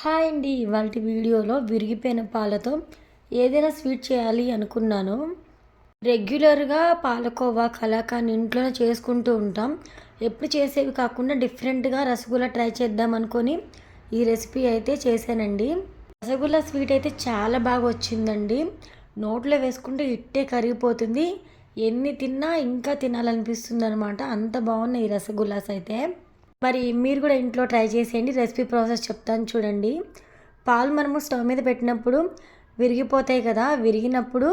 Hi అండి. ఇవాల్టి వీడియోలో విరిగిపోయిన పాలతో ఏదైనా స్వీట్ చేయాలి అనుకున్నాను. రెగ్యులర్గా పాలకోవా, కలాకాండ్ ఇంట్లోనే చేసుకుంటూ ఉంటాం. ఎప్పుడు చేసేవి కాకుండా డిఫరెంట్గా రసగుల్లా ట్రై చేద్దాం అనుకొని ఈ రెసిపీ అయితే చేశానండి. రసగుల్లా స్వీట్ అయితే చాలా బాగా వచ్చిందండి. నోట్లో వేసుకుంటే ఇట్టే కరిగిపోతుంది. ఎన్ని తిన్నా ఇంకా తినాలనిపిస్తుంది అనమాట. అంత బాగున్నాయి ఈ రసగుల్లాస్ అయితే. మరి మీరు కూడా ఇంట్లో ట్రై చేసేయండి. రెసిపీ ప్రాసెస్ చెప్తాను చూడండి. పాలు మనము స్టవ్ మీద పెట్టినప్పుడు విరిగిపోతాయి కదా, విరిగినప్పుడు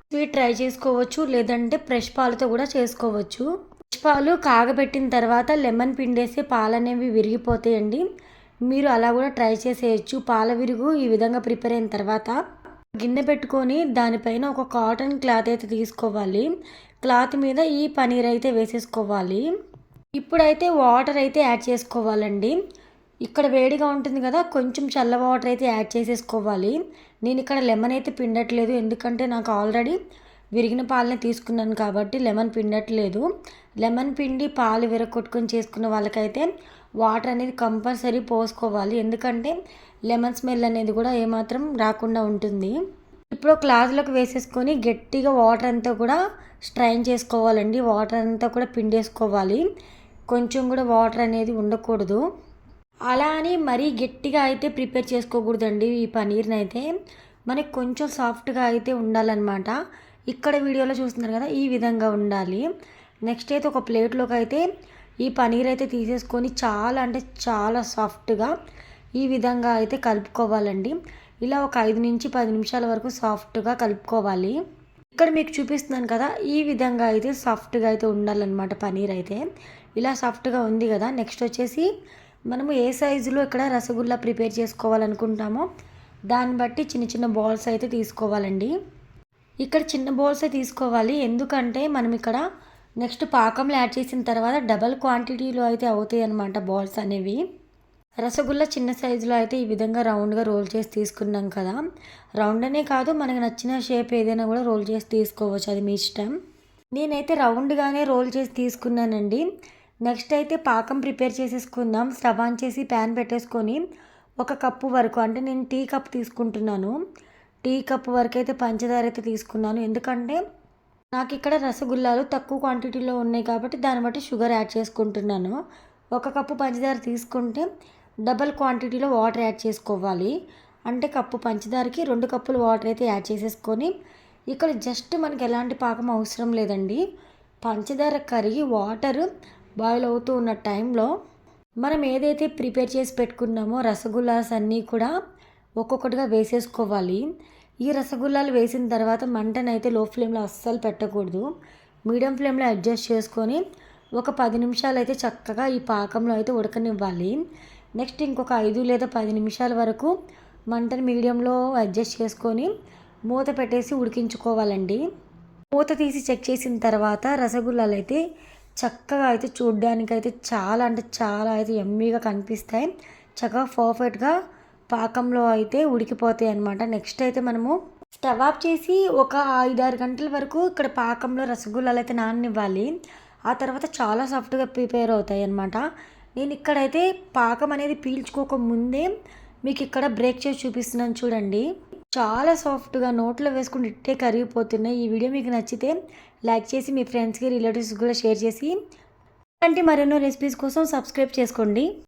స్వీట్ ట్రై చేసుకోవచ్చు, లేదంటే ఫ్రెష్ పాలతో కూడా చేసుకోవచ్చు. ఫ్రెష్ పాలు కాగబెట్టిన తర్వాత లెమన్ పిండేసి పాలు అనేవి విరిగిపోతాయండి. మీరు అలా కూడా ట్రై చేసేయచ్చు. పాల విరుగు ఈ విధంగా ప్రిపేర్ అయిన తర్వాత గిన్నె పెట్టుకొని దానిపైన ఒక కాటన్ క్లాత్ అయితే తీసుకోవాలి. క్లాత్ మీద ఈ పనీర్ అయితే వేసేసుకోవాలి. ఇప్పుడైతే వాటర్ అయితే యాడ్ చేసుకోవాలండి. ఇక్కడ వేడిగా ఉంటుంది కదా, కొంచెం చల్ల వాటర్ అయితే యాడ్ చేసేసుకోవాలి. నేను ఇక్కడ లెమన్ అయితే పిండట్లేదు, ఎందుకంటే నాకు ఆల్రెడీ విరిగిన పాలనే తీసుకున్నాను కాబట్టి లెమన్ పిండట్లేదు. లెమన్ పిండి పాలు విరగొట్టుకొని చేసుకున్న వాళ్ళకైతే వాటర్ అనేది కంపల్సరీ పోసుకోవాలి, ఎందుకంటే లెమన్ స్మెల్ అనేది కూడా ఏమాత్రం రాకుండా ఉంటుంది. ఇప్పుడు క్లాత్లోకి వేసేసుకొని గట్టిగా వాటర్ అంతా కూడా స్ట్రైన్ చేసుకోవాలండి. వాటర్ అంతా కూడా పిండేసుకోవాలి. కొంచెం కూడా వాటర్ అనేది ఉండకూడదు. అలా అని మరీ గట్టిగా అయితే ప్రిపేర్ చేసుకోకూడదండి. ఈ పనీర్ని అయితే మనకి కొంచెం సాఫ్ట్గా అయితే ఉండాలన్నమాట. ఇక్కడ వీడియోలో చూస్తున్నారు కదా, ఈ విధంగా ఉండాలి. నెక్స్ట్ అయితే ఒక ప్లేట్లోకి అయితే ఈ పనీర్ అయితే తీసేసుకొని చాలా అంటే చాలా సాఫ్ట్గా ఈ విధంగా అయితే కలుపుకోవాలండి. ఇలా ఒక 5 నుంచి 10 నిమిషాల వరకు సాఫ్ట్గా కలుపుకోవాలి. ఇక్కడ మీకు చూపిస్తున్నాను కదా, ఈ విధంగా అయితే సాఫ్ట్గా అయితే ఉండాలన్నమాట పనీర్ అయితే. ఇలా సాఫ్ట్గా ఉంది కదా, నెక్స్ట్ వచ్చేసి మనము ఏ సైజులో ఇక్కడ రసగుల్లా ప్రిపేర్ చేసుకోవాలనుకుంటామో దాన్ని బట్టి చిన్న చిన్న బాల్స్ అయితే తీసుకోవాలండి. ఇక్కడ చిన్న బాల్సే తీసుకోవాలి, ఎందుకంటే మనం ఇక్కడ నెక్స్ట్ పాకంలో యాడ్ చేసిన తర్వాత డబల్ క్వాంటిటీలో అయితే అవుతాయి అన్నమాట బాల్స్ అనేవి. రసగుల్లా చిన్న సైజులో అయితే ఈ విధంగా రౌండ్గా రోల్ చేసి తీసుకున్నాం కదా. రౌండ్ అనే కాదు, మనకు నచ్చిన షేప్ ఏదైనా కూడా రోల్ చేసి తీసుకోవచ్చు, అది మీ ఇష్టం. నేనైతే రౌండ్గానే రోల్ చేసి తీసుకున్నానండి. నెక్స్ట్ అయితే పాకం ప్రిపేర్ చేసేసుకుందాం. స్టవ్ ఆన్ చేసి ప్యాన్ పెట్టేసుకొని 1 కప్పు వరకు, అంటే నేను టీ కప్ తీసుకుంటున్నాను. టీ కప్ వరకు అయితే పంచదార అయితే తీసుకున్నాను, ఎందుకంటే నాకు ఇక్కడ రసగుల్లాలు తక్కువ క్వాంటిటీలో ఉన్నాయి కాబట్టి దాన్ని బట్టి షుగర్ యాడ్ చేసుకుంటున్నాను. 1 కప్పు పంచదార తీసుకుంటే డబల్ క్వాంటిటీలో వాటర్ యాడ్ చేసుకోవాలి. అంటే కప్పు పంచదారకి 2 కప్పులు వాటర్ అయితే యాడ్ చేసేసుకొని, ఇక్కడ జస్ట్ మనకి ఎలాంటి పాకం అవసరం లేదండి. పంచదార కరిగి వాటర్ బాయిల్ అవుతూ ఉన్న టైంలో మనం ఏదైతే ప్రిపేర్ చేసి పెట్టుకున్నామో రసగుల్లాస్ అన్నీ కూడా ఒక్కొక్కటిగా వేసేసుకోవాలి. ఈ రసగుల్లాలు వేసిన తర్వాత మంటనైతే లో ఫ్లేమ్లో అస్సలు పెట్టకూడదు. మీడియం ఫ్లేమ్లో అడ్జస్ట్ చేసుకొని ఒక 10 నిమిషాలు అయితే చక్కగా ఈ పాకంలో అయితే ఉడకనివ్వాలి. నెక్స్ట్ ఇంకొక 5 లేదా 10 నిమిషాల వరకు మంటని మీడియంలో అడ్జస్ట్ చేసుకొని మూత పెట్టేసి ఉడికించుకోవాలండి. మూత తీసి చెక్ చేసిన తర్వాత రసగుల్లాలు అయితే చక్కగా అయితే చూడ్డానికైతే చాలా అంటే చాలా అయితే యమ్మీగా కనిపిస్తాయి. చక్కగా పర్ఫెక్ట్గా పాకంలో అయితే ఉడికిపోతాయి అన్నమాట. నెక్స్ట్ అయితే మనము స్టవ్ ఆఫ్ చేసి ఒక 5-6 గంటల వరకు ఇక్కడ పాకంలో రసగుల్లాలు అయితే నాననివ్వాలి. ఆ తర్వాత చాలా సాఫ్ట్గా ప్రిపేర్ అవుతాయి అన్నమాట. నేను ఇక్కడైతే పాకం అనేది పీల్చుకోక ముందే మీకు ఇక్కడ బ్రేక్ చేసి చూపిస్తున్నాను చూడండి. చాలా సాఫ్ట్గా నోట్లో వేసుకుని ఇట్టే కరిగిపోతున్నాయి. ఈ వీడియో మీకు నచ్చితే లైక్ చేసి మీ ఫ్రెండ్స్కి, రిలేటివ్స్కి కూడా షేర్ చేసి, ఇలాంటి మరెన్నో రెసిపీస్ కోసం సబ్స్క్రైబ్ చేసుకోండి.